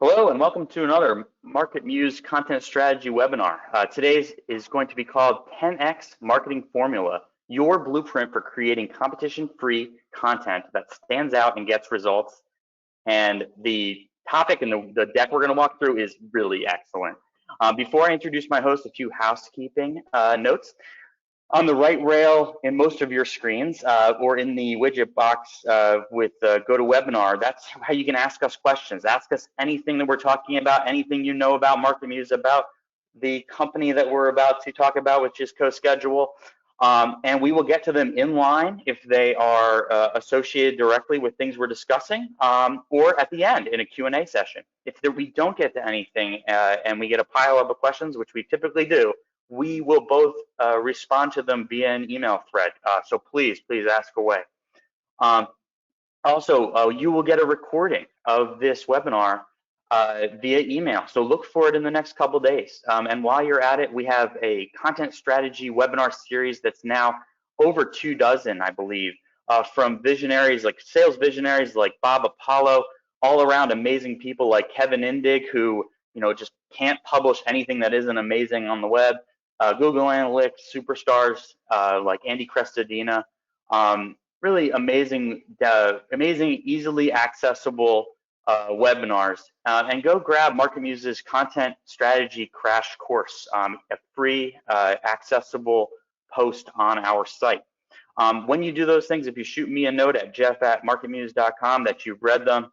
Hello and welcome to another MarketMuse content strategy webinar. Today's is going to be called 10x Marketing Formula, your blueprint for creating competition-free content that stands out and gets results. And the topic and the deck we're going to walk through is really excellent. Before I introduce my host, a few housekeeping notes. On the right rail in most of your screens or in the widget box with GoToWebinar, that's how you can ask us questions. Ask us anything that we're talking about, anything you know about MarketMuse, about the company that we're about to talk about, which is CoSchedule. And we will get to them in line if they are associated directly with things we're discussing, or at the end in a Q&A session. If we don't get to anything and we get a pile up of questions, which we typically do, we will both respond to them via an email thread. So please ask away. Also, you will get a recording of this webinar via email. So look for it in the next couple days. And while you're at it, we have a content strategy webinar series that's now over 24, I believe, from visionaries like sales visionaries like Bob Apollo, all around amazing people like Kevin Indig, who just can't publish anything that isn't amazing on the web. Google Analytics superstars like Andy Crestodina, really amazing, easily accessible webinars. And go grab MarketMuse's content strategy crash course, a free accessible post on our site. When you do those things, if you shoot me a note at jeff@marketmuse.com that you've read them,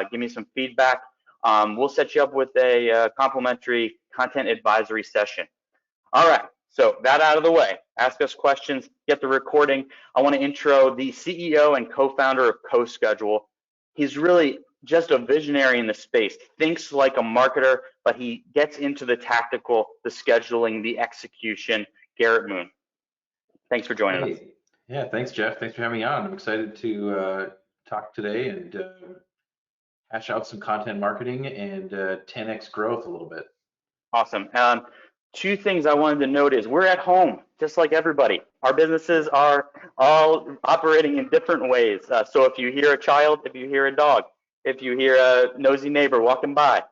give me some feedback. We'll set you up with a complimentary content advisory session. All right, so that out of the way, ask us questions, get the recording. I want to intro the CEO and co-founder of CoSchedule. He's really just a visionary in the space, thinks like a marketer, but he gets into the tactical, the scheduling, the execution. Garrett Moon, thanks for joining us. Yeah, thanks, Jeff. Thanks for having me on. I'm excited to talk today and hash out some content marketing and 10x growth a little bit. Awesome. Two things I wanted to note is we're at home, just like everybody. Our businesses are all operating in different ways. So if you hear a child, if you hear a dog, if you hear a nosy neighbor walking by,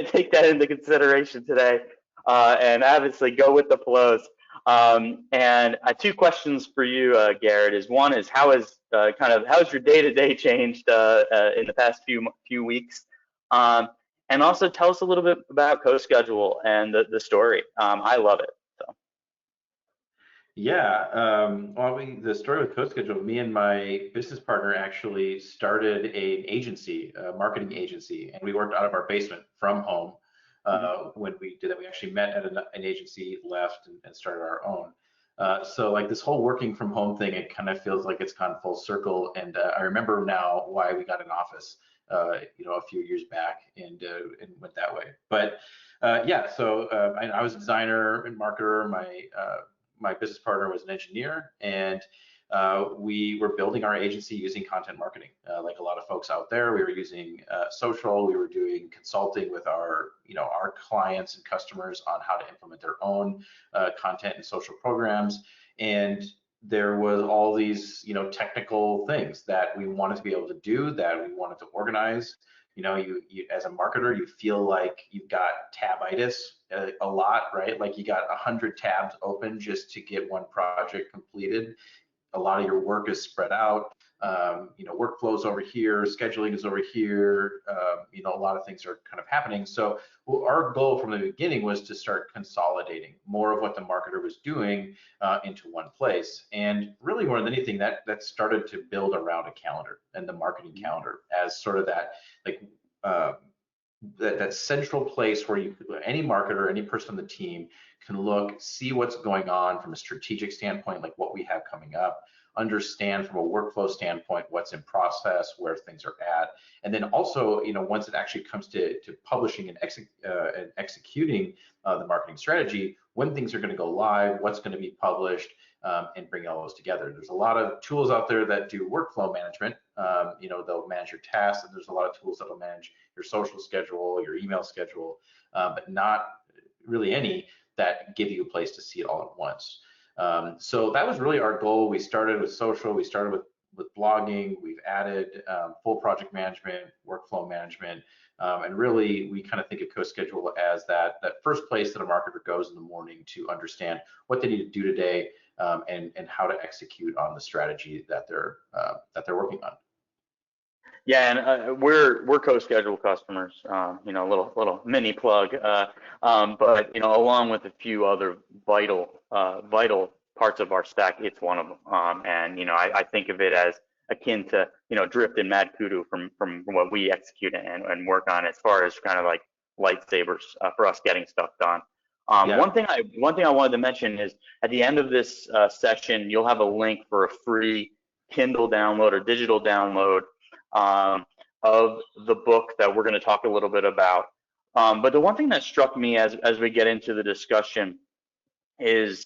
take that into consideration today, and obviously go with the flows. And two questions for you, Garrett. One is how's your day-to-day changed in the past few weeks? And also tell us a little bit about CoSchedule and the story. I love it. So. Yeah, the story with CoSchedule, me and my business partner actually started an agency, a marketing agency, and we worked out of our basement from home. When we did that, we actually met at an agency, left, and started our own. So like this whole working from home thing, it kind of feels like it's gone full circle. And I remember now why we got an office. A few years back and went that way. But yeah, so I was a designer and marketer. My business partner was an engineer, and we were building our agency using content marketing. Like a lot of folks out there, we were using social. We were doing consulting with our clients and customers on how to implement their own content and social programs. And there was all these, technical things that we wanted to be able to do, that we wanted to organize. You as a marketer, you feel like you've got tabitis a lot, right? Like you got 100 tabs open just to get one project completed. A lot of your work is spread out. Workflows over here, scheduling is over here. A lot of things are kind of happening. So our goal from the beginning was to start consolidating more of what the marketer was doing into one place. And really more than anything, that started to build around a calendar and the marketing calendar as sort of that that central place where any marketer, any person on the team can look, see what's going on from a strategic standpoint, like what we have coming up, understand from a workflow standpoint what's in process, where things are at, and then also, once it actually comes to publishing and executing the marketing strategy, when things are going to go live, what's going to be published, and bring all those together. There's a lot of tools out there that do workflow management. They'll manage your tasks, and there's a lot of tools that will manage your social schedule, your email schedule, but not really any that give you a place to see it all at once. So that was really our goal. We started with social. We started with blogging. We've added full project management, workflow management, and really we kind of think of CoSchedule as that first place that a marketer goes in the morning to understand what they need to do today, and how to execute on the strategy that they're working on. Yeah, and we're CoSchedule customers. Little mini plug, but along with a few other vital parts of our stack, it's one of them. And I think of it as akin to Drift and Mad Kudu from what we execute and work on as far as kind of like lightsabers for us getting stuff done. Yeah. One thing I wanted to mention is at the end of this session, you'll have a link for a free Kindle download or digital download of the book that we're going to talk a little bit about. But the one thing that struck me as we get into the discussion is,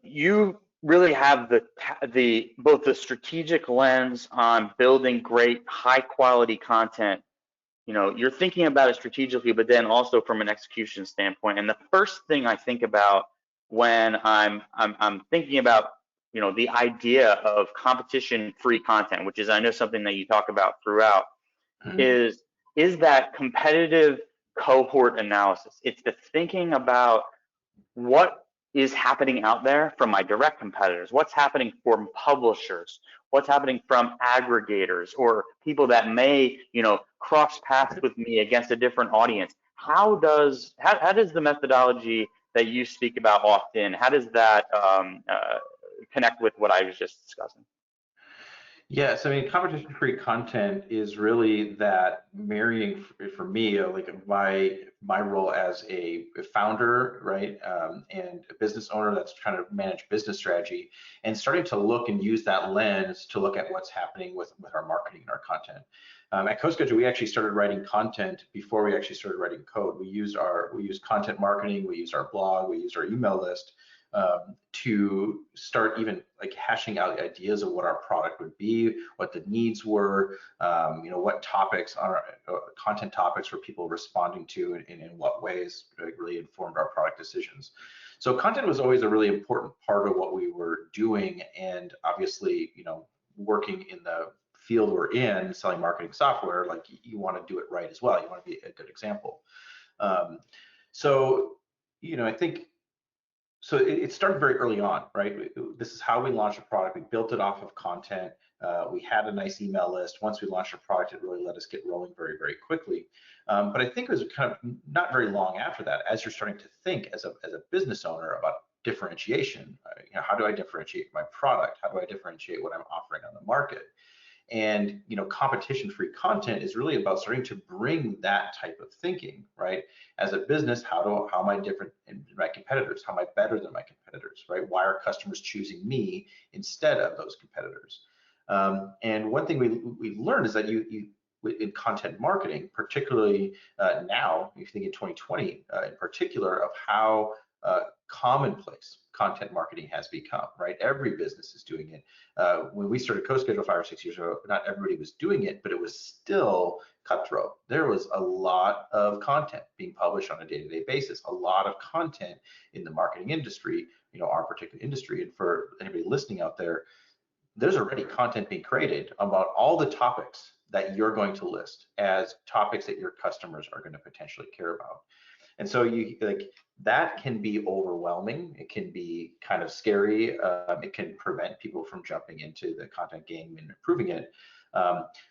you really have both the strategic lens on building great high quality content. You're thinking about it strategically, but then also from an execution standpoint. And the first thing I think about when I'm thinking about the idea of competition-free content, which is I know something that you talk about throughout, is that competitive cohort analysis. It's the thinking about what is happening out there from my direct competitors, what's happening from publishers, what's happening from aggregators or people that may cross paths with me against a different audience. How does the methodology that you speak about often, how does that connect with what I was just discussing? Yes, I mean, competition-free content is really that marrying for me, like my role as a founder, right, and a business owner that's trying to manage business strategy, and starting to look and use that lens to look at what's happening with our marketing and our content. At CoSchedule, we actually started writing content before we actually started writing code. We used content marketing, we used our blog, we used our email list, to start even like hashing out the ideas of what our product would be, what the needs were, what topics are content topics were people responding to, and in what ways really informed our product decisions. So content was always a really important part of what we were doing, and obviously, working in the field we're in, selling marketing software, like you want to do it right as well. You want to be a good example. I think. So it started very early on, right? This is how we launched a product. We built it off of content. We had a nice email list. Once we launched a product, it really let us get rolling very, very quickly. But I think it was kind of not very long after that, as you're starting to think as a business owner about differentiation. How do I differentiate my product? How do I differentiate what I'm offering on the market? And competition-free content is really about starting to bring that type of thinking, right? As a business, how am I different than my competitors? How am I better than my competitors, right? Why are customers choosing me instead of those competitors? And one thing we learned is that in content marketing, particularly now, if you think in 2020, in particular, of how commonplace content marketing has become, right? Every business is doing it. When we started CoSchedule 5 or 6 years ago, not everybody was doing it, but it was still cutthroat. There was a lot of content being published on a day-to-day basis, a lot of content in the marketing industry, our particular industry. And for anybody listening out there, there's already content being created about all the topics that you're going to list as topics that your customers are going to potentially care about. And so that can be overwhelming. It can be kind of scary. It can prevent people from jumping into the content game and improving it.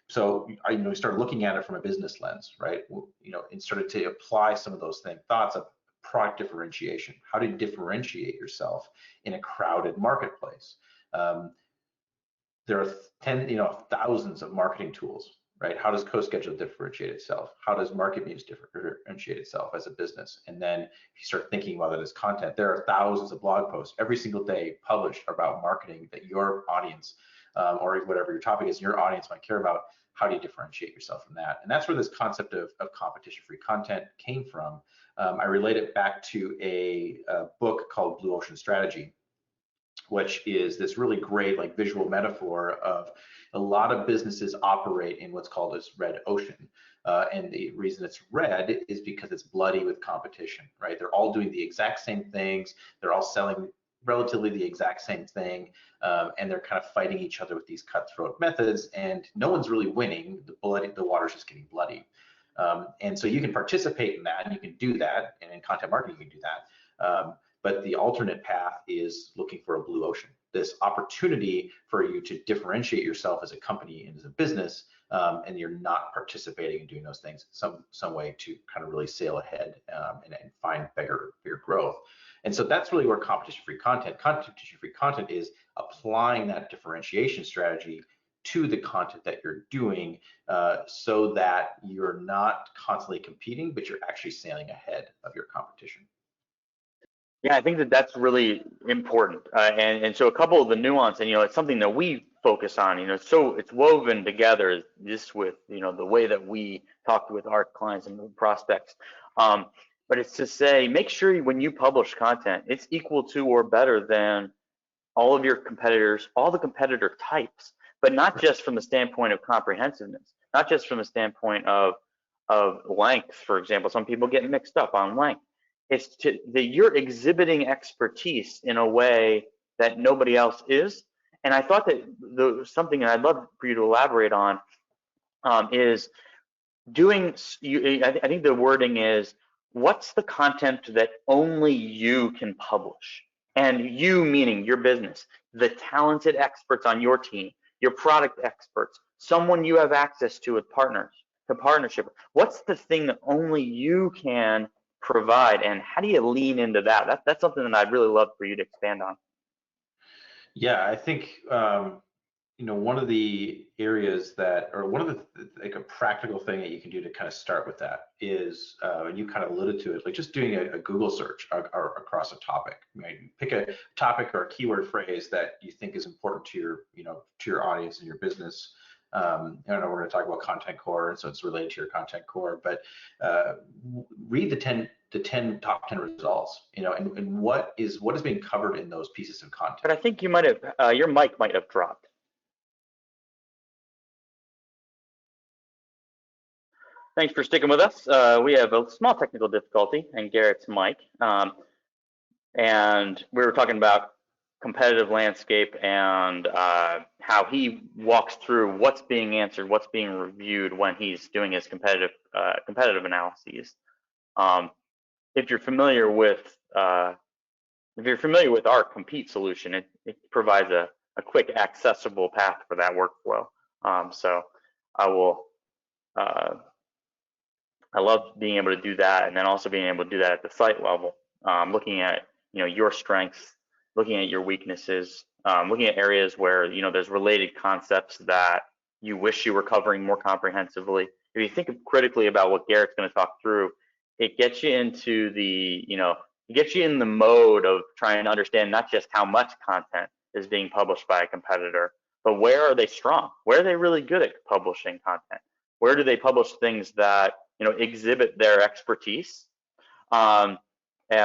So we started looking at it from a business lens, right? And started to apply some of those thoughts of product differentiation. How do you differentiate yourself in a crowded marketplace? There are thousands of marketing tools, right? How does CoSchedule differentiate itself? How does MarketMuse differentiate itself as a business? And then if you start thinking about it as content, there are thousands of blog posts every single day published about marketing that your audience, or whatever your topic is, your audience might care about. How do you differentiate yourself from that? And that's where this concept of competition-free content came from. I relate it back to a book called Blue Ocean Strategy, which is this really great visual metaphor of a lot of businesses operate in what's called this red ocean. And the reason it's red is because it's bloody with competition, right? They're all doing the exact same things. They're all selling relatively the exact same thing, and they're kind of fighting each other with these cutthroat methods, and no one's really winning. The water's just getting bloody. And so you can participate in that, and you can do that, and in content marketing you can do that. But the alternate path is looking for a blue ocean, this opportunity for you to differentiate yourself as a company and as a business, and you're not participating in doing those things some way to kind of really sail ahead, and find bigger growth. And so that's really where competition-free content is applying that differentiation strategy to the content that you're doing, so that you're not constantly competing, but you're actually sailing ahead of your competition. Yeah, I think that that's really important. And so a couple of the nuance, and, it's something that we focus on, so it's woven together just with, the way that we talk with our clients and prospects. But it's to say, make sure when you publish content, it's equal to or better than all of your competitors, all the competitor types, but not just from the standpoint of comprehensiveness, not just from the standpoint of length, for example. Some people get mixed up on length. It's that you're exhibiting expertise in a way that nobody else is. And I thought that something that I'd love for you to elaborate on is doing, I think the wording is, what's the content that only you can publish? And you meaning your business, the talented experts on your team, your product experts, someone you have access to with partnership. What's the thing that only you can provide, and how do you lean into that? That's something that I'd really love for you to expand on. Yeah, I think one of the areas that, or one of the like a practical thing that you can do to kind of start with that is, and you kind of alluded to it, like just doing a Google search across a topic. Right? Pick a topic or a keyword phrase that you think is important to your audience and your business. I know we're going to talk about content core, and so it's related to your content core, but read the top 10 results, and what is being covered in those pieces of content. But I think you might have, your mic might have dropped. Thanks for sticking with us. We have a small technical difficulty in Garrett's mic, and we were talking about competitive landscape and how he walks through what's being answered, what's being reviewed when he's doing his competitive analyses. If you're familiar with our Compete solution, it provides a quick, accessible path for that workflow. So I love being able to do that, and then also being able to do that at the site level, looking at your strengths, looking at your weaknesses, looking at areas where there's related concepts that you wish you were covering more comprehensively. If you think critically about what Garrett's going to talk through, it gets you into it gets you in the mode of trying to understand not just how much content is being published by a competitor, but where are they strong? Where are they really good at publishing content? Where do they publish things that exhibit their expertise and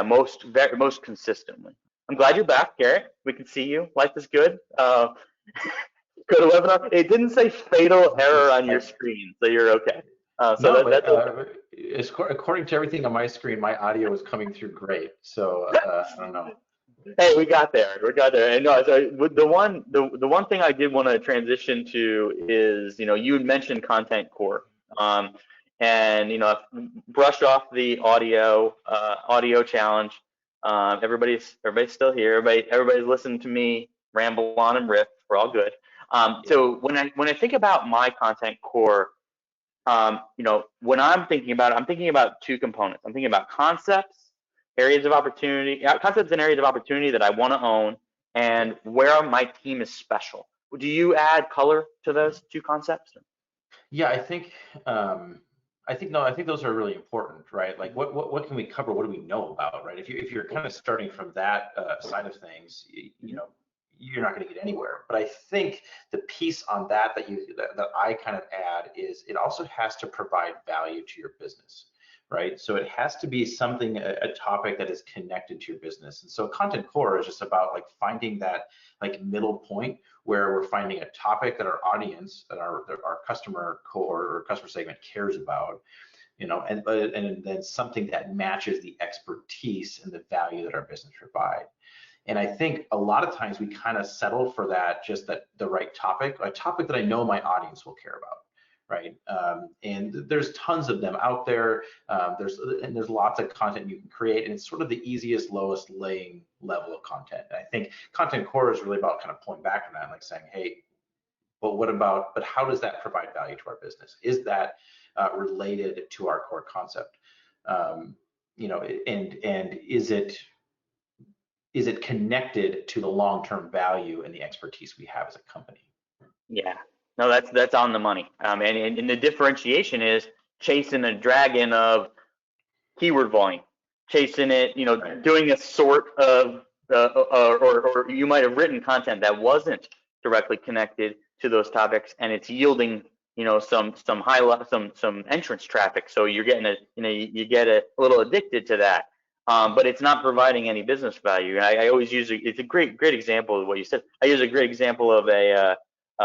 most consistently? I'm glad you're back, Garrett. We can see you. Life is good. Go to webinar. It didn't say fatal error on your screen, so you're okay. That's okay. According to everything on my screen, my audio is coming through great. So I don't know. Hey, we got there. And no, so the one thing I did want to transition to is, you had mentioned content core, and brush off the audio challenge. Everybody's still here. Everybody's listening to me ramble on and riff. We're all good. So when I think about my content core, when I'm thinking about it, I'm thinking about two components. I'm thinking about concepts and areas of opportunity that I want to own, and where my team is special. Do you add color to those two concepts? Yeah, I think those are really important, right? Like what can we cover? What do we know about, right? If you're kind of starting from that side of things, you're not going to get anywhere. But I think the piece on that I kind of add is it also has to provide value to your business, right? So it has to be something, a topic that is connected to your business. And so content core is just about like finding that like middle point where we're finding a topic that our audience, that our customer core or customer segment cares about, and then something that matches the expertise and the value that our business provide. And I think a lot of times we kind of settle for that, just that the right topic, a topic that I know my audience will care about, right? And there's tons of them out there. There's lots of content you can create, and it's sort of the easiest, lowest laying level of content. And I think content core is really about kind of pulling back on that, like saying, hey, but but how does that provide value to our business? Is that related to our core concept? You know, and is it connected to the long-term value and the expertise we have as a company? Yeah, no, that's on the money. And the differentiation is chasing a dragon of keyword volume, chasing it, you know, Right. doing a sort of, or you might have written content that wasn't directly connected to those topics, and it's yielding, you know, some entrance traffic. So you're getting you get a little addicted to that. But it's not providing any business value. I always use it's a great example of what you said. I use a great example of a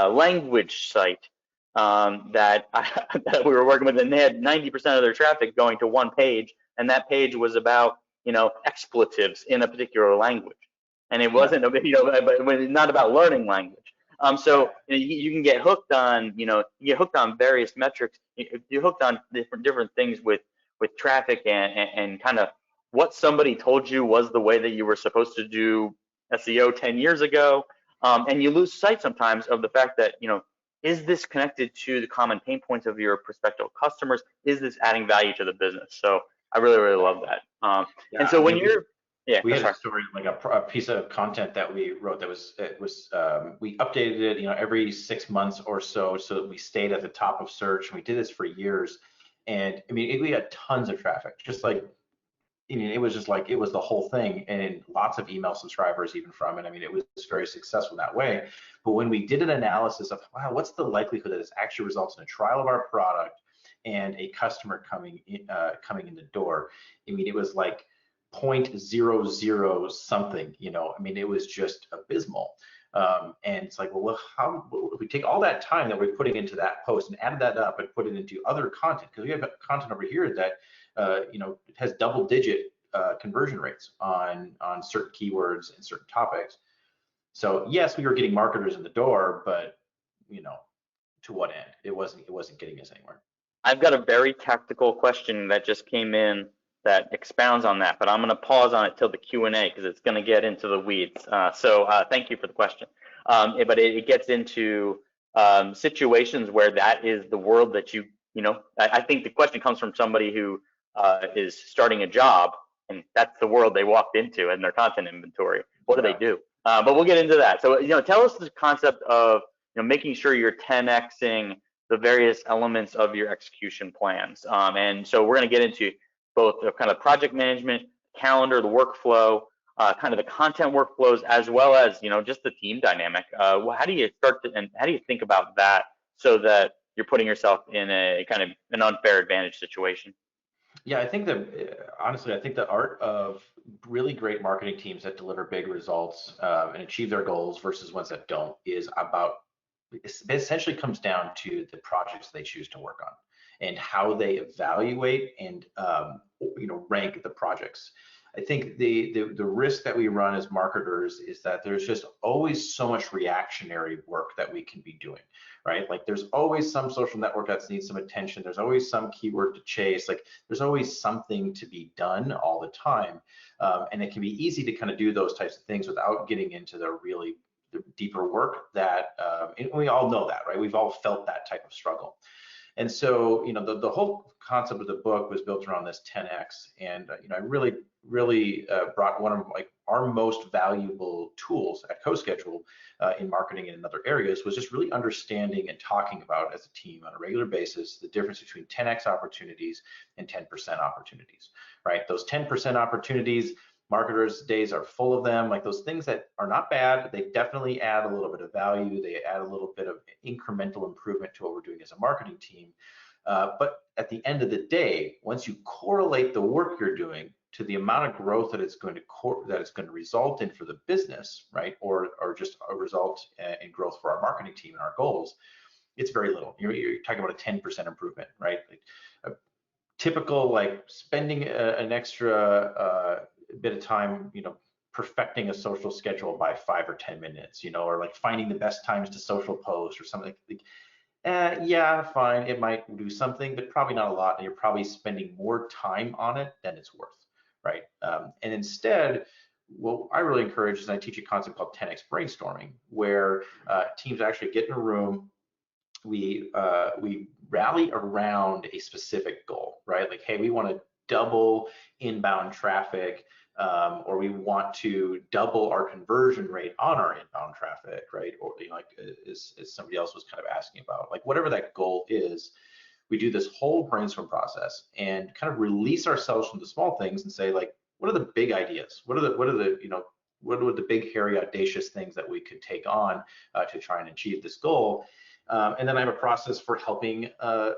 language site that that we were working with, and they had 90% of their traffic going to one page, and that page was about, you know, expletives in a particular language, and it wasn't, you know, but not about learning language. So you can get hooked on, you know, you get hooked on various metrics. You're hooked on different things with traffic and kind of what somebody told you was the way that you were supposed to do SEO 10 years ago. And you lose sight sometimes of the fact that, you know, is this connected to the common pain points of your prospective customers? Is this adding value to the business? So I really love that. And so when you're, we had a story, like a piece of content that we wrote that we updated it, you know, every 6 months or so that we stayed at the top of search. And we did this for years. And I mean, we had tons of traffic, just like, I mean, it was just like, it was the whole thing, and lots of email subscribers even from it. I mean, it was very successful that way. But when we did an analysis of, wow, what's the likelihood that this actually results in a trial of our product and a customer coming in the door? I mean, it was like 0.00 something, you know, I mean, it was just abysmal. And it's like, well, how if we take all that time that we're putting into that post and added that up and put it into other content, because we have content over here that you know, it has double-digit conversion rates on certain keywords and certain topics. So yes, we were getting marketers in the door, but you know, to what end? It wasn't getting us anywhere. I've got a very tactical question that just came in that expounds on that, but I'm going to pause on it till the Q&A because it's going to get into the weeds. So thank you for the question. But it gets into situations where that is the world that you know, I think the question comes from somebody who is starting a job, and that's the world they walked into in their content inventory. What do they do? But we'll get into that. So, you know, tell us the concept of, you know, making sure you're 10xing the various elements of your execution plans. And so we're going to get into both the kind of project management, calendar, the workflow, kind of the content workflows, as well as, you know, just the team dynamic. How do you start to, and how do you think about that so that you're putting yourself in a kind of an unfair advantage situation? Yeah, I think that honestly, I think the art of really great marketing teams that deliver big results and achieve their goals versus ones that don't is about, it essentially comes down to the projects they choose to work on and how they evaluate and you know, rank the projects. I think the risk that we run as marketers is that there's just always so much reactionary work that we can be doing, right? Like there's always some social network that needs some attention. There's always some keyword to chase. Like there's always something to be done all the time. And it can be easy to kind of do those types of things without getting into the deeper work that, and we all know that, right? We've all felt that type of struggle. And so, you know, the whole concept of the book was built around this 10x. And, you know, I really brought one of like our most valuable tools at CoSchedule in marketing and in other areas was just really understanding and talking about as a team on a regular basis the difference between 10x opportunities and 10% opportunities, right? Those 10% opportunities, marketers' days are full of them, like those things that are not bad. They definitely add a little bit of value. They add a little bit of incremental improvement to what we're doing as a marketing team. But at the end of the day, once you correlate the work you're doing to the amount of growth that it's going to result in for the business, right, or just a result in growth for our marketing team and our goals, it's very little. You're talking about a 10% improvement, right? Like a typical like spending an extra bit of time, you know, perfecting a social schedule by 5 or 10 minutes, you know, or like finding the best times to social post or something like, yeah, fine, it might do something, but probably not a lot, and you're probably spending more time on it than it's worth, right? And instead, what I really encourage is I teach a concept called 10x brainstorming, where teams actually get in a room, we rally around a specific goal, right? Like, hey, we want to double inbound traffic, or we want to double our conversion rate on our inbound traffic, right? Or, you know, like as somebody else was kind of asking about, like whatever that goal is, we do this whole brainstorm process and kind of release ourselves from the small things and say, like, what are the big ideas? What are the you know, what are the big, hairy, audacious things that we could take on to try and achieve this goal? And then I have a process for helping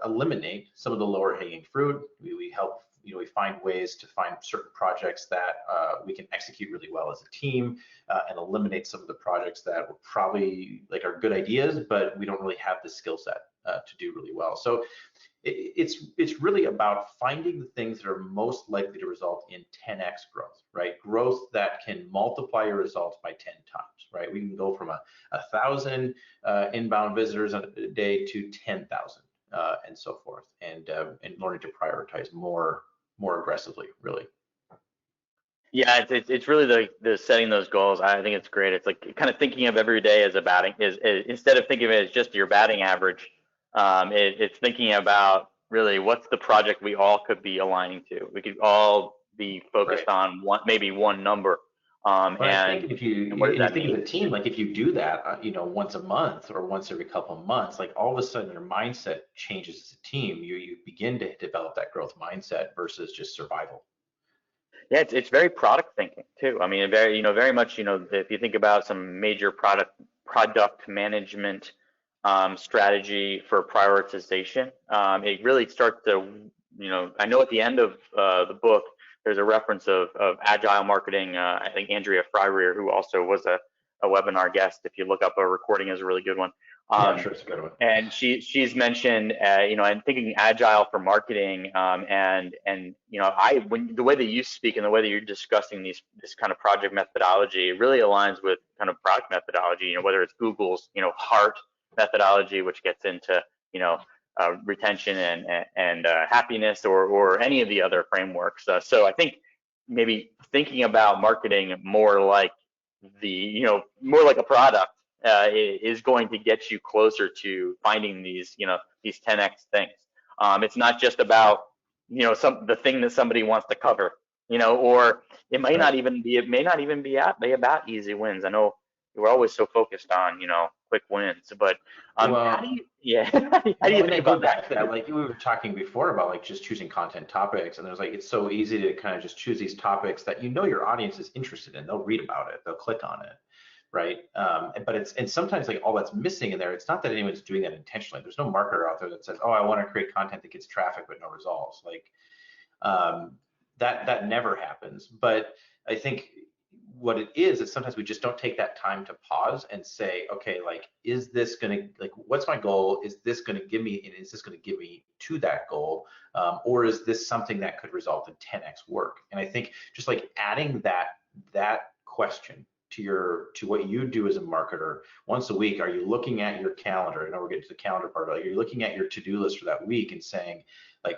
eliminate some of the lower hanging fruit. We help, you know, we find ways to find certain projects that we can execute really well as a team, and eliminate some of the projects that were probably like are good ideas, but we don't really have the skill set to do really well. So it's really about finding the things that are most likely to result in 10x growth, right? Growth that can multiply your results by 10 times, right? We can go from 1,000 inbound visitors a day to 10,000 and so forth, and learning to prioritize more aggressively, really. Yeah, it's really the setting those goals. I think it's great. It's like kind of thinking of every day as a batting is instead of thinking of it as just your batting average. It's thinking about really what's the project we all could be aligning to. We could all be focused on maybe one number. But I think if you think of a team, like if you do that, you know, once a month or once every couple of months, like all of a sudden your mindset changes as a team. You begin to develop that growth mindset versus just survival. Yeah, it's very product thinking too. I mean, very much, if you think about some major product management strategy for prioritization, it really starts to, I know at the end of the book, there's a reference of agile marketing. I think Andrea Fryrear, who also was a webinar guest, if you look up a recording, is a really good one. Yeah, sure, it's a good one. And she's mentioned, and thinking agile for marketing, and the way that you speak and the way that you're discussing this kind of project methodology really aligns with kind of product methodology. Whether it's Google's HEART methodology, which gets into retention and happiness, or any of the other frameworks. So I think maybe thinking about marketing more like more like a product is going to get you closer to finding these 10x things. It's not just about the thing that somebody wants to cover, or it may not even be about easy wins. I know we're always so focused on quick wins, but how do you think about that? Like we were talking before about like just choosing content topics, and there's like it's so easy to kind of just choose these topics that your audience is interested in. They'll read about it, they'll click on it, right? But sometimes like all that's missing in there, it's not that anyone's doing that intentionally. There's no marketer out there that says, oh, I want to create content that gets traffic but no results. Like that never happens. But I think what it is sometimes we just don't take that time to pause and say, okay, like, is this gonna, like, what's my goal? Is this gonna give me, and is this gonna give me to that goal? Or is this something that could result in 10x work? And I think just like adding that question to what you do as a marketer once a week, are you looking at your calendar? I know we're getting to the calendar part, but are you looking at your to-do list for that week and saying, like,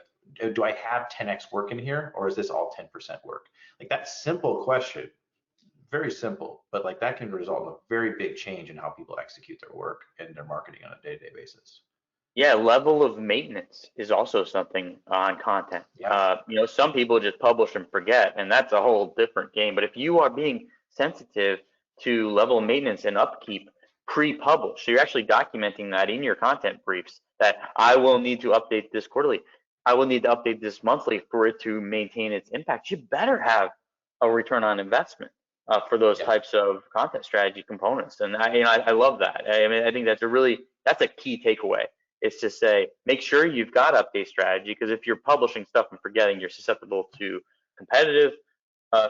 do I have 10x work in here, or is this all 10% work? Like that simple question, very simple, but like that can result in a very big change in how people execute their work and their marketing on a day-to-day basis. Yeah, level of maintenance is also something on content. Yeah. Some people just publish and forget, and that's a whole different game. But if you are being sensitive to level of maintenance and upkeep pre-publish, so you're actually documenting that in your content briefs, that I will need to update this quarterly, I will need to update this monthly for it to maintain its impact. You better have a return on investment for those types of content strategy components. And I love that. I mean, I think that's a key takeaway. Is to say, make sure you've got update strategy, because if you're publishing stuff and forgetting, you're susceptible to competitive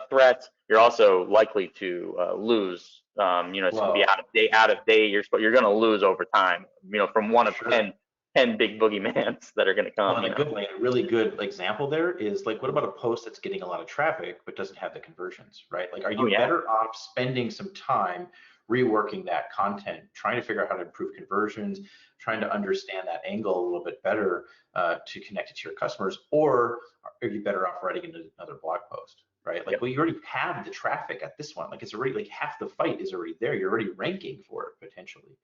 threats. You're also likely to lose. It's going to be out of date. You're going to lose over time. From 1 of 10 and big boogeyman's that are going to come. Well, and a really good example there is like, what about a post that's getting a lot of traffic but doesn't have the conversions, right? Like, are Oh you yeah, better off spending some time reworking that content, trying to figure out how to improve conversions, trying to understand that angle a little bit better to connect it to your customers, or are you better off writing another blog post, right? Like, yep. well, you already have the traffic at this one. Like, it's already like half the fight is already there. You're already ranking for it potentially.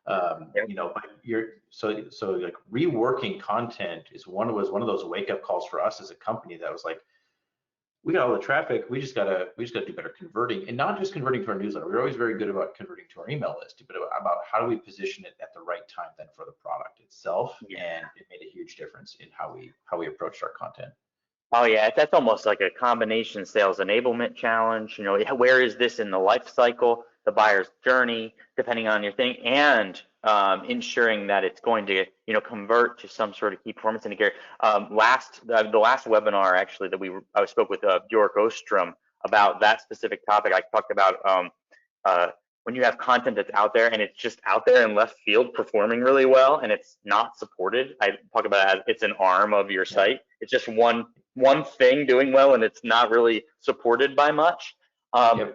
Yep. But you're so like reworking content was one of those wake up calls for us as a company that was like, we got all the traffic, we just gotta do better converting, and not just converting to our newsletter. We're always very good about converting to our email list, but about how do we position it at the right time then for the product itself, Yeah. and it made a huge difference in how we approached our content. Oh yeah, that's almost like a combination sales enablement challenge. Where is this in the life cycle, the buyer's journey, depending on your thing, and ensuring that it's going to, convert to some sort of key performance indicator. The last webinar actually that I spoke with Bjork Ostrom about that specific topic. I talked about when you have content that's out there and it's just out there in left field performing really well and it's not supported. I talk about it as it's an arm of your site. It's just one thing doing well and it's not really supported by much.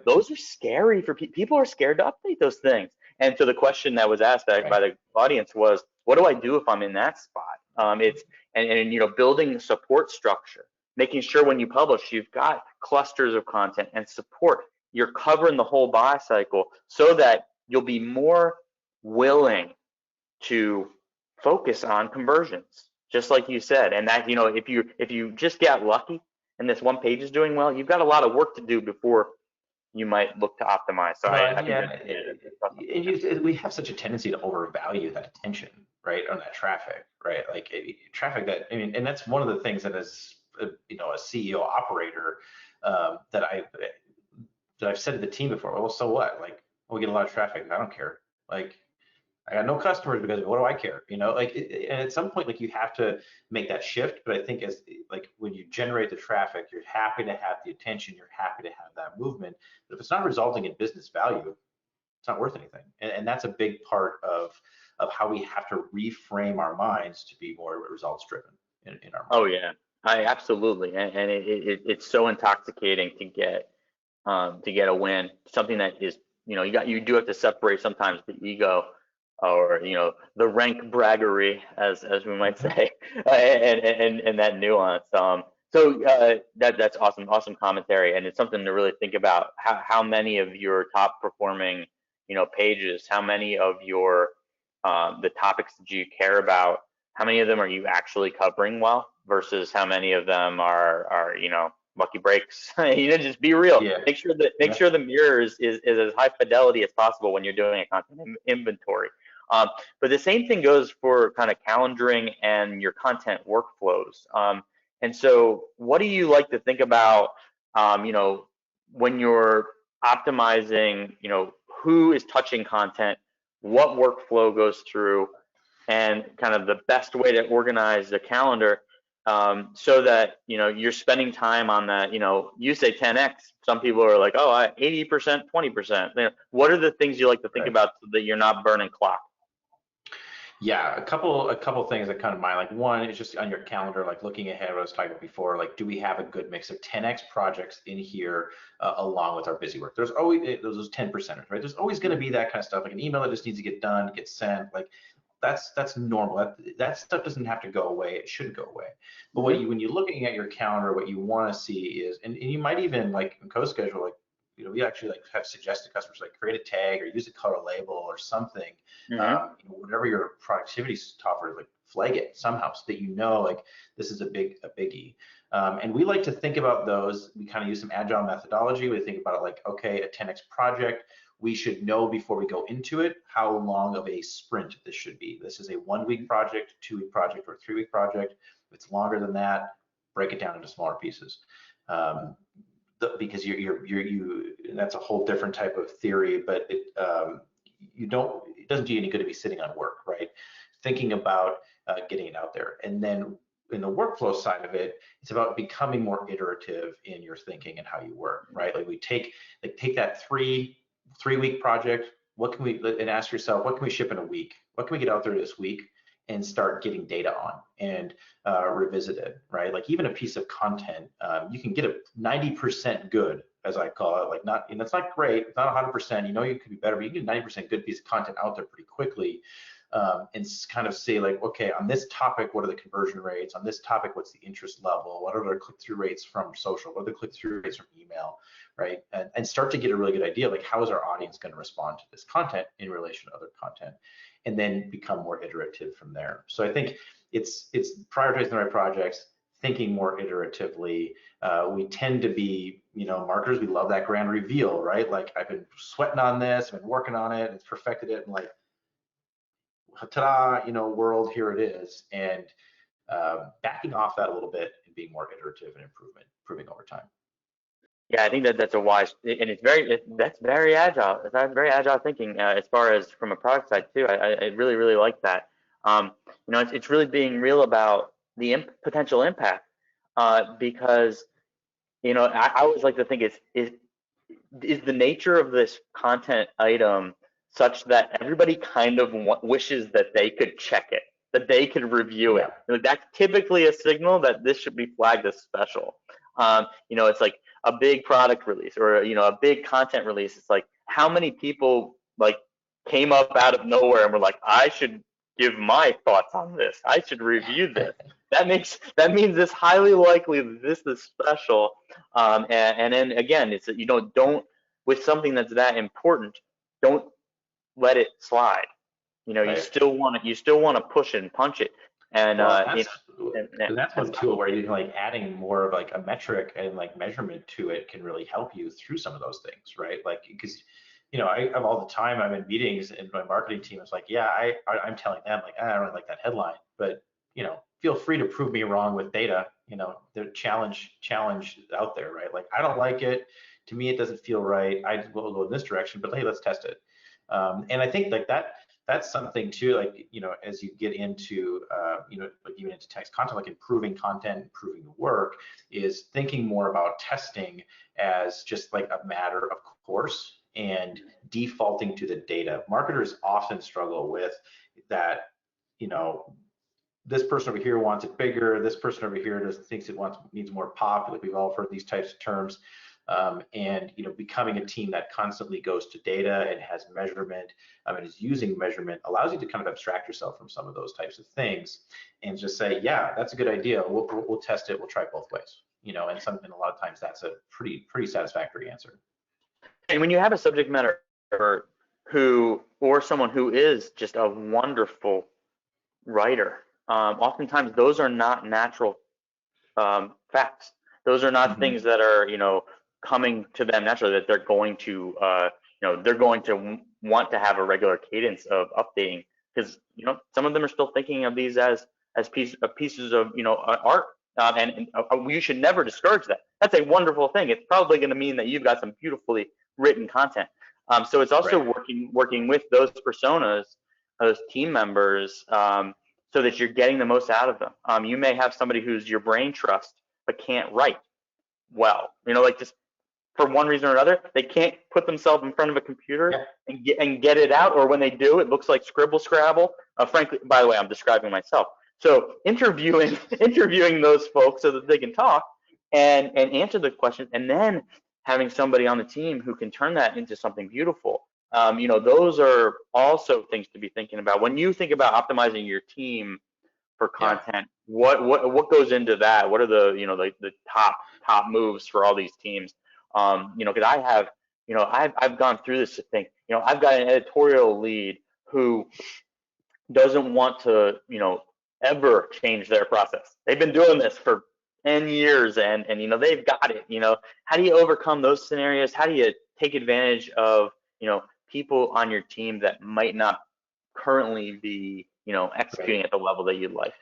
Those are scary for people. People are scared to update those things. And so the question that was asked by the audience was, what do I do if I'm in that spot? It's building support structure, making sure when you publish, you've got clusters of content and support. You're covering the whole buy cycle so that you'll be more willing to focus on conversions, just like you said. And that, if you just get lucky and this one page is doing well, you've got a lot of work to do before you might look to optimize. So we have such a tendency to overvalue that attention, right, on that traffic, right? Like traffic that, and that's one of the things that as a CEO operator that I've said to the team before. Well, so what? Like, we get a lot of traffic. I don't care. Like, I got no customers because what do I care? And at some point, like, you have to make that shift. But I think when you generate the traffic, you're happy to have the attention, you're happy to have that movement. But if it's not resulting in business value, it's not worth anything. And that's a big part of how we have to reframe our minds to be more results driven in our minds. Oh yeah, absolutely. And it's so intoxicating to get a win, something that is, you do have to separate sometimes the ego or, the rank braggery, as we might say, and that nuance. That's awesome commentary, and it's something to really think about. How many of your top performing, pages, how many of your the topics that you care about, how many of them are you actually covering well versus how many of them are lucky breaks. Just be real. Yeah. Make sure the mirror is as high fidelity as possible when you're doing a content inventory. But the same thing goes for kind of calendaring and your content workflows. And so what do you like to think about, when you're optimizing, who is touching content, what workflow goes through, and kind of the best way to organize the calendar, so that you're spending time on that. You say 10x. Some people are like, oh, 80%, 20%. What are the things you like to think about so that you're not burning clock? Yeah, a couple things that come to mind. Like, one is just on your calendar, like looking ahead, what I was talking about before, like, do we have a good mix of 10x projects in here along with our busy work? There's always those 10%ers, right? There's always going to be that kind of stuff, like an email that just needs to get done, get sent. Like, that's normal. That stuff doesn't have to go away. It should go away. But when you're looking at your calendar, what you want to see is, and you might even, like in CoSchedule, like, we actually have suggested customers like create a tag or use a color label or something, whatever your productivity software, like flag it somehow so that like this is a biggie. And we like to think about those. We kind of use some agile methodology. We think about it like, okay, a 10x project. We should know before we go into it how long of a sprint this should be. This is a 1 week project, 2 week project, or a 3 week project. If it's longer than that, break it down into smaller pieces. Because that's a whole different type of theory, but it doesn't do you any good to be sitting on work, right? Thinking about getting it out there. And then in the workflow side of it, it's about becoming more iterative in your thinking and how you work, right? Like, we take that three week project, and ask yourself, what can we ship in a week? What can we get out there this week? and start getting data on and revisit it, right? Like even a piece of content, you can get a 90% good, as I call it, like not, and it's not great, it's not 100%, you know, you could be better, but you can get a 90% good piece of content out there pretty quickly. And kind of say like, okay, on this topic, what are the conversion rates? On this topic, what's the interest level? What are the click-through rates from social? What are the click-through rates from email, right? And start to get a really good idea, like how is our audience going to respond to this content in relation to other content, and then become more iterative from there. So I think it's prioritizing the right projects, thinking more iteratively. We tend to be, you know, marketers, we love that grand reveal, right? Like I've been sweating on this, I've been working on it, it's perfected it, and like, ta-da, you know, world, here it is. And backing off that a little bit and being more iterative and improving over time. Yeah, I think that's a wise, and that's very agile. That's very agile thinking as far as from a product side too. I really like that. You know, it's really being real about the potential impact because, you know, I always like to think is the nature of this content item such that everybody kind of wishes that they could check it, that they could review it. You know, that's typically a signal that this should be flagged as special. You know, it's like a big product release or, you know, a big content release. It's like how many people like came up out of nowhere and were like, I should give my thoughts on this. I should review this. That means it's highly likely that this is special. And then again, it's, you know, don't, with something that's that important, don't let it slide. You know, Right. you still want to push it and punch it. And that's one tool where you can like adding more of like a metric and like measurement to it can really help you through some of those things, right? Like, because, you know, I'm all the time, I'm in meetings and my marketing team is like, yeah, I'm telling them like, I don't really like that headline, but, you know, feel free to prove me wrong with data. You know, the challenge out there, right? Like, I don't like it. To me, it doesn't feel right. I will go in this direction, but hey, let's test it. And I think like that's something too, like, you know, as you get into, you know, like even into text content, like improving content, improving the work, is thinking more about testing as just like a matter of course and defaulting to the data. Marketers often struggle with that, you know, this person over here wants it bigger, this person over here thinks it needs more pop. Like we've all heard these types of terms. And, you know, becoming a team that constantly goes to data and has measurement and is using measurement allows you to kind of abstract yourself from some of those types of things and just say, yeah, that's a good idea. We'll test it. We'll try it both ways. You know, and a lot of times that's a pretty satisfactory answer. And when you have a subject matter or someone who is just a wonderful writer, oftentimes those are not natural facts. Those are not things that are, you know, coming to them naturally, that they're going to, you know, they're going to want to have a regular cadence of updating, because, you know, some of them are still thinking of these as pieces of, you know, art, and you should never discourage that. That's a wonderful thing. It's probably going to mean that you've got some beautifully written content. So it's also working with those personas, those team members, so that you're getting the most out of them. You may have somebody who's your brain trust but can't write well. You know, like just for one reason or another, they can't put themselves in front of a computer and get it out, or when they do, it looks like scribble scrabble. Frankly, by the way, I'm describing myself. So interviewing those folks so that they can talk and answer the questions, and then having somebody on the team who can turn that into something beautiful. You know, those are also things to be thinking about when you think about optimizing your team for content. What goes into that? What are the, you know, the top moves for all these teams? You know, because I have, you know, I've gone through this to think, you know, I've got an editorial lead who doesn't want to, you know, ever change their process. They've been doing this for 10 years and you know, they've got it. You know, how do you overcome those scenarios? How do you take advantage of, you know, people on your team that might not currently be, you know, executing at the level that you'd like?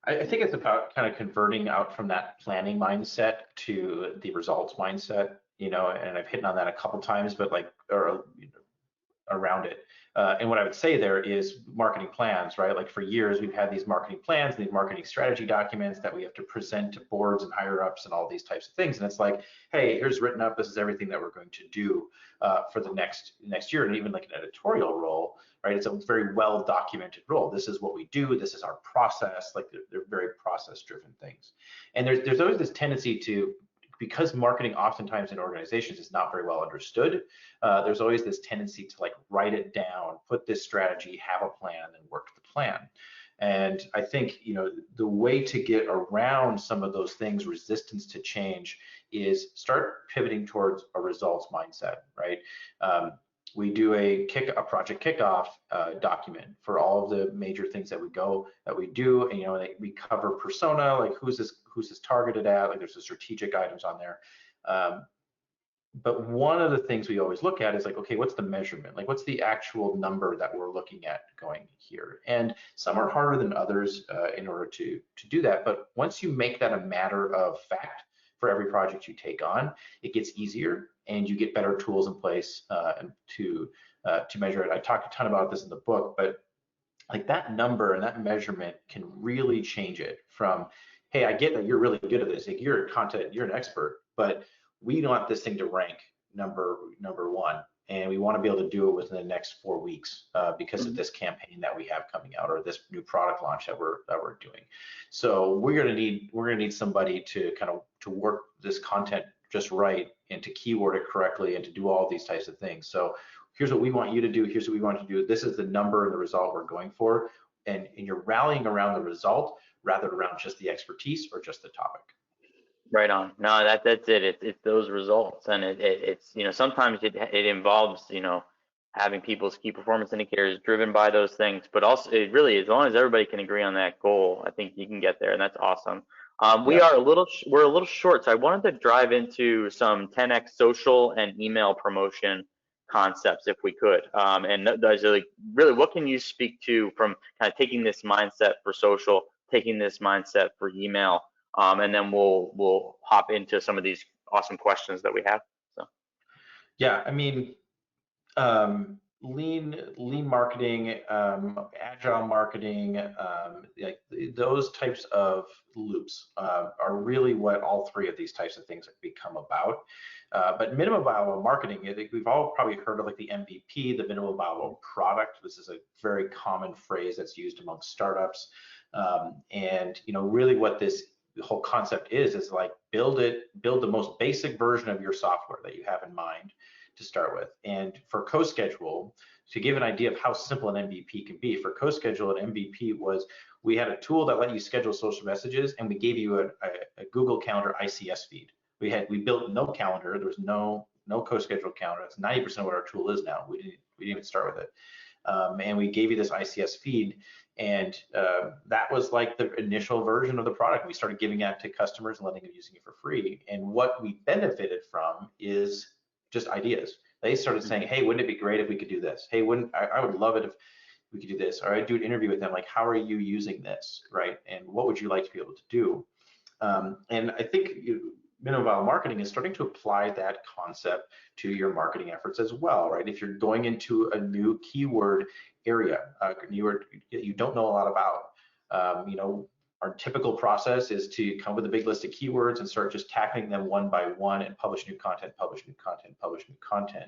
I think it's about kind of converting out from that planning mindset to the results mindset, you know, and I've hit on that a couple times, but like, or around it. And what I would say there is marketing plans, right? Like for years, we've had these marketing plans, these marketing strategy documents that we have to present to boards and higher ups and all these types of things. And it's like, hey, here's written up, this is everything that we're going to do for the next year. And even like an editorial role, right? It's a very well documented role. This is what we do. This is our process. Like they're very process driven things. And there's always this tendency to, because marketing oftentimes in organizations is not very well understood, there's always this tendency to like write it down, put this strategy, have a plan, and work the plan. And I think, you know, the way to get around some of those things, resistance to change, is start pivoting towards a results mindset, right? We do a project kickoff document for all of the major things that we do, and you know, we cover persona, like who's this targeted at, like there's the strategic items on there. But one of the things we always look at is like, okay, what's the measurement? Like, what's the actual number that we're looking at going here? And some are harder than others in order to do that. But once you make that a matter of fact for every project you take on, it gets easier, and you get better tools in place to measure it. I talk a ton about this in the book, but like that number and that measurement can really change it from, hey, I get that you're really good at this, like you're an expert, but we want this thing to rank number one, and we want to be able to do it within the next 4 weeks because of this campaign that we have coming out, or this new product launch that we're doing. So we're gonna need somebody to kind of to work this content just right, and to keyword it correctly, and to do all these types of things. So here's what we want you to do, here's what we want you to do, this is the number and the result we're going for, and you're rallying around the result rather than around just the expertise or just the topic. Right on. No, that's it. It's those results, and it's, you know, sometimes it involves, you know, having people's key performance indicators driven by those things, but also it really, as long as everybody can agree on that goal, I think you can get there, and that's awesome. We're a little short, so I wanted to drive into some 10x social and email promotion concepts if we could. And those are like, really, what can you speak to from kind of taking this mindset for social, taking this mindset for email? And then we'll hop into some of these awesome questions that we have. So, yeah, I mean, lean marketing, agile marketing, like those types of loops are really what all three of these types of things have become about. But minimum viable marketing, I think we've all probably heard of like the MVP, the minimum viable product. This is a very common phrase that's used among startups. And you know, really what this whole concept is like build the most basic version of your software that you have in mind to start with. And for CoSchedule, to give an idea of how simple an MVP can be, for CoSchedule, an MVP was, we had a tool that let you schedule social messages, and we gave you a Google Calendar ICS feed. We built no calendar. There was no CoSchedule calendar. That's 90% of what our tool is now. We didn't even start with it. And we gave you this ICS feed, and that was like the initial version of the product. We started giving that to customers and letting them using it for free. And what we benefited from is just ideas. They started saying, hey, wouldn't it be great if we could do this? Hey, I would love it if we could do this. Or I'd do an interview with them, like, how are you using this, right? And what would you like to be able to do? And I think minimum viable marketing is starting to apply that concept to your marketing efforts as well, right? If you're going into a new keyword area, keyword you don't know a lot about, you know, our typical process is to come with a big list of keywords and start just tackling them one by one and publish new content, publish new content, publish new content.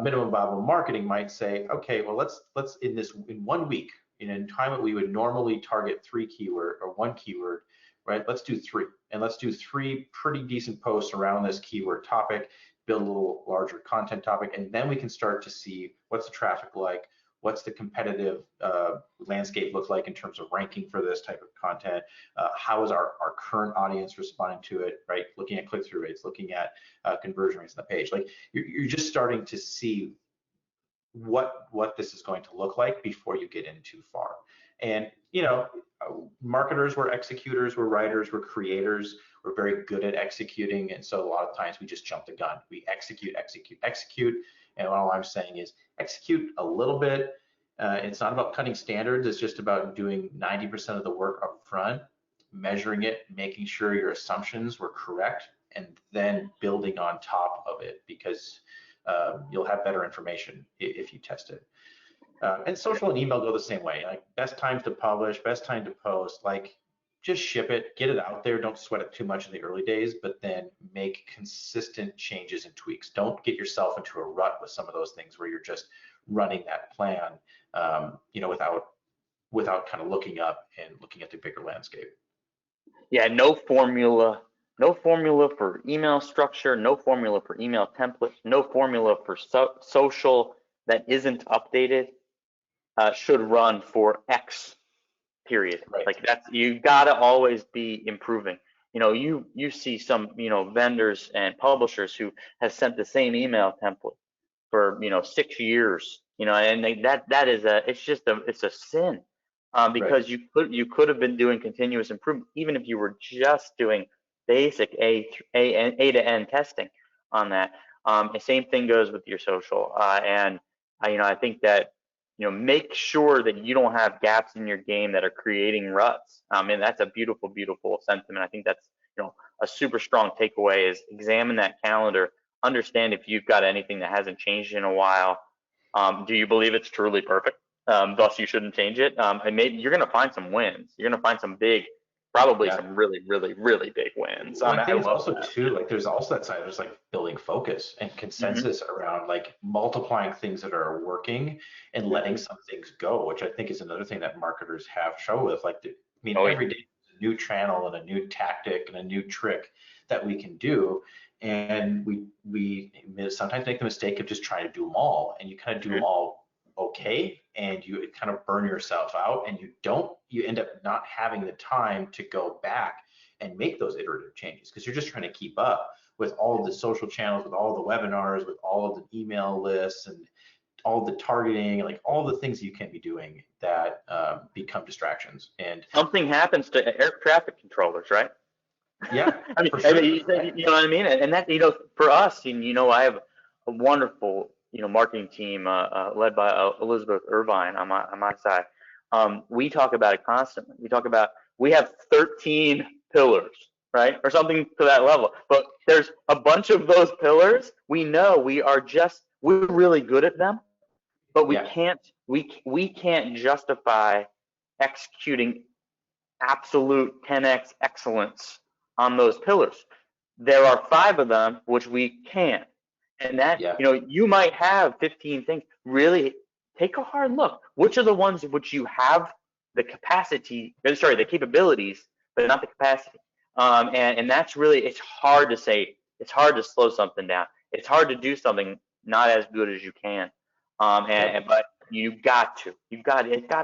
Minimum viable marketing might say, okay, well, let's in 1 week, in a time that we would normally target 3 keyword or 1 keyword, right? Let's do 3, and let's do 3 pretty decent posts around this keyword topic, build a little larger content topic, and then we can start to see what's the traffic like, what's the competitive landscape look like in terms of ranking for this type of content, how is our current audience responding to it, right? Looking at click-through rates, looking at conversion rates on the page. Like you're just starting to see what this is going to look like before you get in too far. And you know, marketers were executors, we're writers, we're creators, we're very good at executing, and so a lot of times we just jump the gun. We execute, and all I'm saying is execute a little bit. It's not about cutting standards, it's just about doing 90% of the work up front, measuring it, making sure your assumptions were correct, and then building on top of it, because you'll have better information if you test it. And social and email go the same way. Like best times to publish, best time to post, like just ship it, get it out there. Don't sweat it too much in the early days, but then make consistent changes and tweaks. Don't get yourself into a rut with some of those things where you're just running that plan, without kind of looking up and looking at the bigger landscape. Yeah, no formula. No formula for email structure, no formula for email templates, no formula for social that isn't updated should run for X period. Right. Like that's, you gotta always be improving. You see some, vendors and publishers who have sent the same email template for, 6 years, and that is it's a sin. Because Right. you could have been doing continuous improvement, even if you were just doing basic A to N testing on that. The same thing goes with your social, and I think that make sure that you don't have gaps in your game that are creating ruts. And that's a beautiful, beautiful sentiment. I think that's a super strong takeaway is examine that calendar, understand if you've got anything that hasn't changed in a while. Do you believe it's truly perfect? Thus, you shouldn't change it. And maybe you're going to find some wins. You're going to find some big, probably Yeah. some really, really, really big wins. Well, I I think it's love also that. too, like there's also that side, there's like building focus and Mm-hmm. consensus around like multiplying things that are working and letting some things go, which I think is another thing that marketers have trouble with. Like, I mean, Oh yeah. every day there's a new channel and a new tactic and a new trick that we can do. And we sometimes make the mistake of just trying to do them all, and you kind of do them Mm-hmm. all okay, and you kind of burn yourself out, and you end up not having the time to go back and make those iterative changes because you're just trying to keep up with all of the social channels, with all the webinars, with all of the email lists and all the targeting, like all the things you can be doing that become distractions. And Something happens to air traffic controllers, right? yeah, I mean, for sure. you know what I mean? And that, for us, and I have a wonderful, marketing team led by Elizabeth Irvine on my side. We talk about it constantly. We have 13 pillars, right, or something to that level. But there's a bunch of those pillars. We know we're really good at them, but Yeah, we can't justify executing absolute 10x excellence on those pillars. There are 5 of them which we can. And that, yeah. you might have 15 things. Really take a hard look. Which are the ones which you have the the capabilities, but not the capacity. And that's really, it's hard to say, it's hard to slow something down. It's hard to do something not as good as you can. Yep. But it's got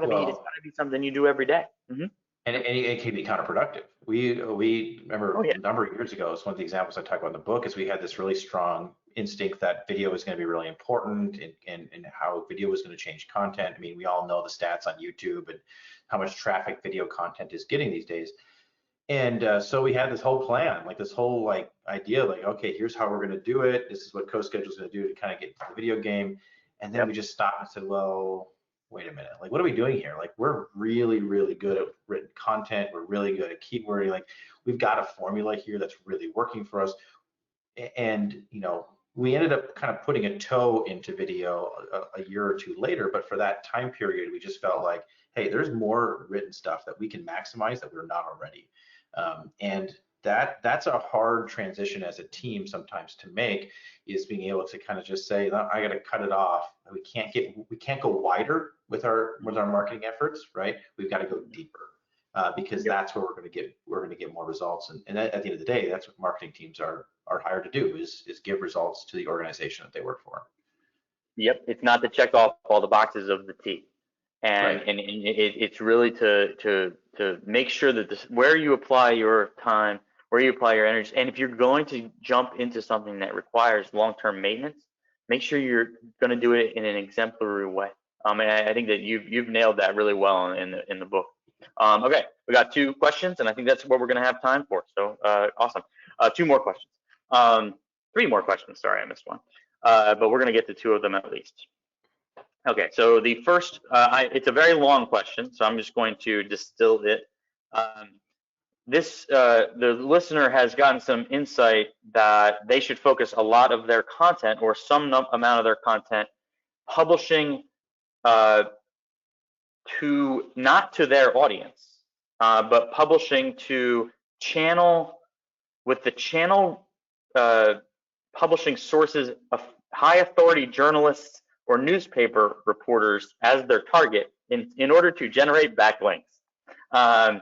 Well, to be something you do every day. Mm-hmm. and it can be counterproductive. We Oh remember yeah. a number of years ago, it's one of the examples I talk about in the book, is we had this really strong instinct that video was going to be really important, and how video was going to change content. I mean, we all know the stats on YouTube and how much traffic video content is getting these days. And so we had this whole plan, like this whole like idea, like, okay, here's how we're going to do it. This is what CoSchedule is going to do to kind of get into the video game. And then we Yep. just stopped and said, well, wait a minute, like, what are we doing here? Like, we're really, really good at written content. We're really good at keywording. Like, we've got a formula here that's really working for us. And, we ended up kind of putting a toe into video a year or two later. But for that time period, we just felt like, hey, there's more written stuff that we can maximize that we're not already. And that's a hard transition as a team sometimes to make, is being able to kind of just say, no, I got to cut it off. We can't go wider with our marketing efforts, right? We've got to go deeper, because Yep. that's where we're going to get more results. And at the end of the day, that's what marketing teams are hired to do, is give results to the organization that they work for. Yep. It's not to check off all the boxes of the T, and Right. it's really to make sure that where you apply your time, where you apply your energy, and if you're going to jump into something that requires long-term maintenance, make sure you're going to do it in an exemplary way. And I think that you've nailed that really well in the book. Okay, we got 2 questions, and I think that's what we're going to have time for. So awesome. 2 more questions. 3 more questions. Sorry, I missed one. But we're going to get to 2 of them at least. Okay, so the first, it's a very long question, so I'm just going to distill it. The listener has gotten some insight that they should focus a lot of their content, or some amount of their content, publishing to not to their audience, but publishing to channel with the channel publishing sources of high authority journalists or newspaper reporters as their target in order to generate backlinks. What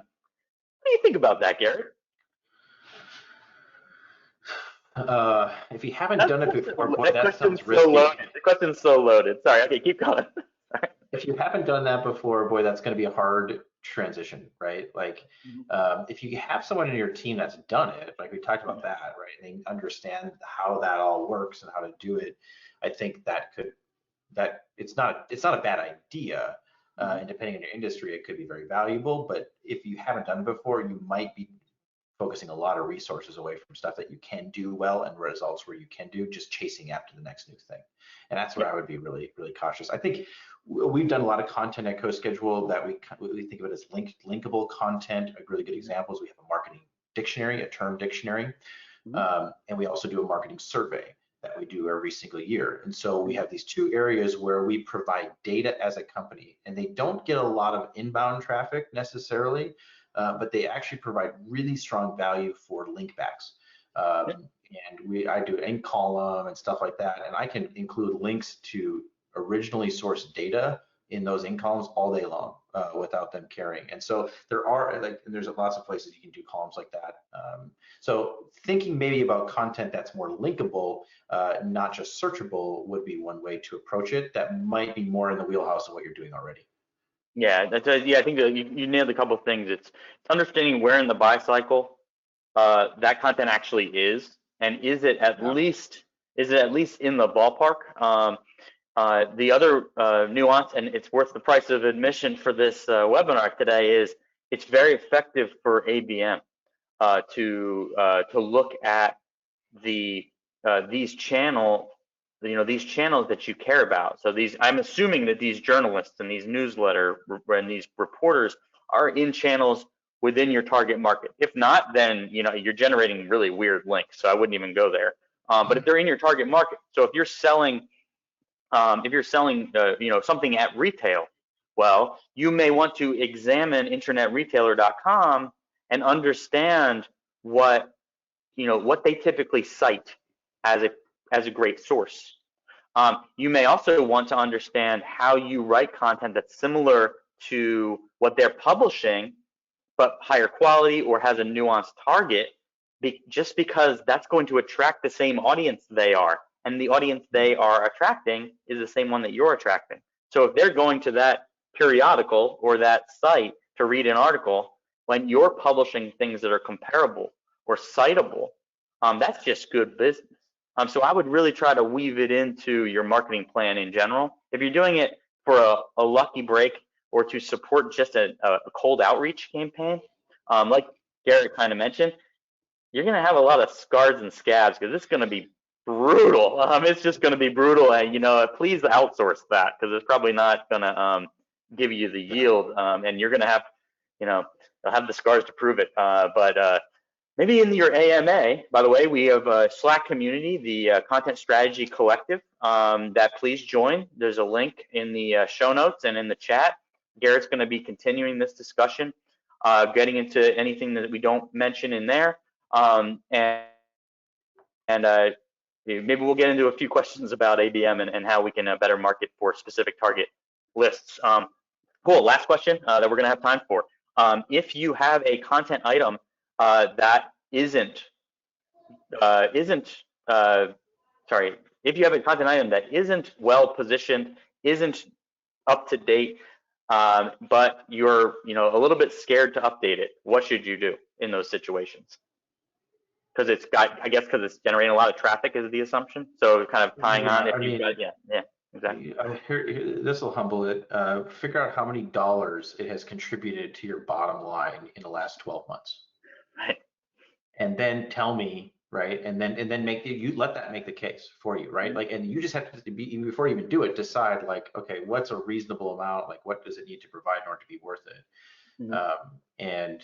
do you think about that, Garrett? If you haven't done it before, boy, that sounds so risky. loaded. The question's so loaded. Sorry. Okay, keep going. If you haven't done that before, boy, that's going to be a hard transition, right? Like, if you have someone in your team that's done it, like we talked about that, right? And they understand how that all works and how to do it. I think it's not a bad idea. And depending on your industry, it could be very valuable. But if you haven't done it before, you might be focusing a lot of resources away from stuff that you can do well and results where you can do, just chasing after the next new thing. And that's where I would be really, really cautious. I think we've done a lot of content at CoSchedule that we think of it as linkable content. A really good example is we have a marketing dictionary, a term dictionary, and we also do a marketing survey that we do every single year. And so we have these two areas where we provide data as a company, and they don't get a lot of inbound traffic necessarily, but they actually provide really strong value for link backs. And I do in column and stuff like that, and I can include links to originally sourced data in those in columns all day long without them caring. And so there's lots of places you can do columns like that. So thinking maybe about content that's more linkable, not just searchable, would be one way to approach it. That might be more in the wheelhouse of what you're doing already. Yeah, I think you nailed a couple of things. It's understanding where in the buy cycle that content actually is, and is it at least in the ballpark? The other nuance, and it's worth the price of admission for this webinar today, is it's very effective for ABM to look at these channels that you care about. So I'm assuming that these journalists and these newsletter and these reporters are in channels within your target market. If not, then you're generating really weird links. So I wouldn't even go there. But if they're in your target market, so if you're selling something at retail, well, you may want to examine internetretailer.com and understand what they typically cite as a great source. You may also want to understand how you write content that's similar to what they're publishing, but higher quality or has a nuanced target, just because that's going to attract the same audience they are. And the audience they are attracting is the same one that you're attracting. So if they're going to that periodical or that site to read an article, when you're publishing things that are comparable or citable, that's just good business. So I would really try to weave it into your marketing plan in general. If you're doing it for a lucky break or to support just a cold outreach campaign, like Garrett kind of mentioned, you're going to have a lot of scars and scabs because it's going to be brutal. It's just going to be brutal, and please outsource that because it's probably not going to give you the yield, and you're going to have, you'll have the scars to prove it. But maybe in your AMA, by the way, we have a Slack community, the Content Strategy Collective, that please join. There's a link in the show notes and in the chat. Garrett's going to be continuing this discussion, getting into anything that we don't mention in there, and maybe we'll get into a few questions about ABM and how we can better market for specific target lists. Cool. Last question that we're going to have time for. If you have a content item that if you have a content item that isn't well positioned, isn't up to date, but you're a little bit scared to update it, what should you do in those situations? Because it's generating a lot of traffic is the assumption. So kind of tying on exactly. This will humble it. Figure out how many dollars it has contributed to your bottom line in the last 12 months. Right. And then tell me, right? And then you let that make the case for you, right? Like, and you just have to be, before you even do it, decide like, okay, what's a reasonable amount? Like, what does it need to provide in order to be worth it? And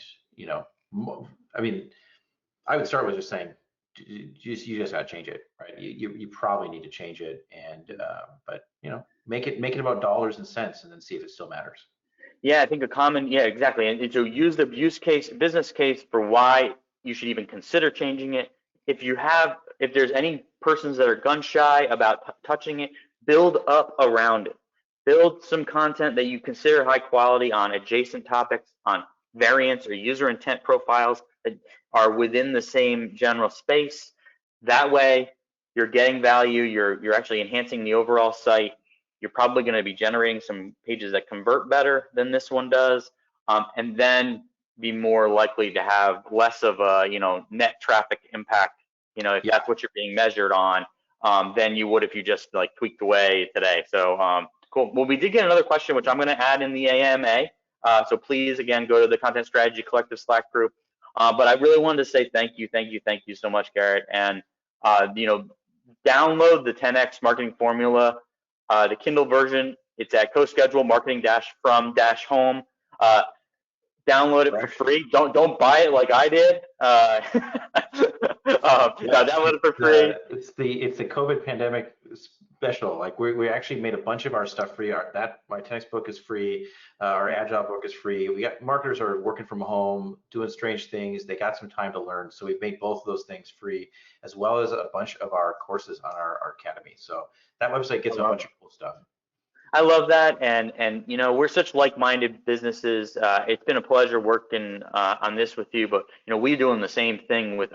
I would start with just saying, you just got to change it, right? You probably need to change it, and but make it about dollars and cents, and then see if it still matters. Yeah, I think yeah, exactly. And so use the business case for why you should even consider changing it. If there's any persons that are gun shy about touching it, build up around it. Build some content that you consider high quality on adjacent topics, on variants or user intent profiles that are within the same general space. That way, you're getting value. You're actually enhancing the overall site. You're probably going to be generating some pages that convert better than this one does, and then be more likely to have less of a net traffic impact. If that's what you're being measured on, than you would if you just like tweaked away today. So cool. Well, we did get another question, which I'm going to add in the AMA. So please, again, go to the Content Strategy Collective Slack group. But I really wanted to say thank you so much, Garrett, and download the 10x marketing formula. The Kindle version, it's at CoSchedule marketing-from-home. Download it for free. Don't buy it like I did. Download it for free. It's the COVID pandemic special. Like we actually made a bunch of our stuff free. My 10x book is free. Our Agile book is free. We got marketers are working from home, doing strange things. They got some time to learn, so we've made both of those things free, as well as a bunch of our courses on our academy. So that website gets a bunch of cool stuff. I love that, and we're such like-minded businesses. It's been a pleasure working on this with you, but we're doing the same thing with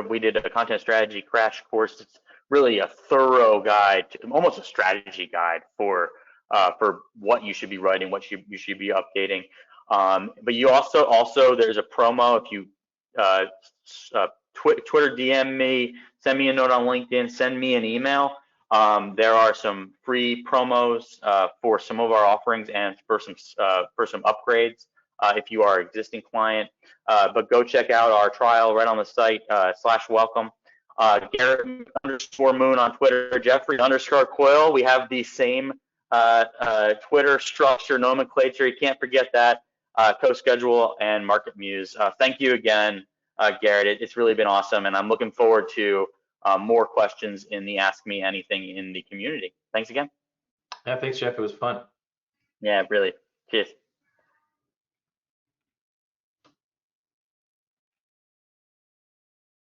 we did a content strategy crash course. It's really a thorough guide, almost a strategy guide for what you should be writing, what you should be updating. But you also there's a promo if you Twitter DM me, send me a note on LinkedIn, send me an email. There are some free promos for some of our offerings and for some upgrades if you are an existing client. But go check out our trial right on the site /welcome. Garrett _Moon on Twitter, Jeffrey _Coyle. We have the same Twitter structure nomenclature. You can't forget that. CoSchedule and MarketMuse. Thank you again, Garrett. It's really been awesome, and I'm looking forward to more questions in the Ask Me Anything in the community. Thanks again. Yeah, thanks, Jeff. It was fun. Yeah, really. Cheers.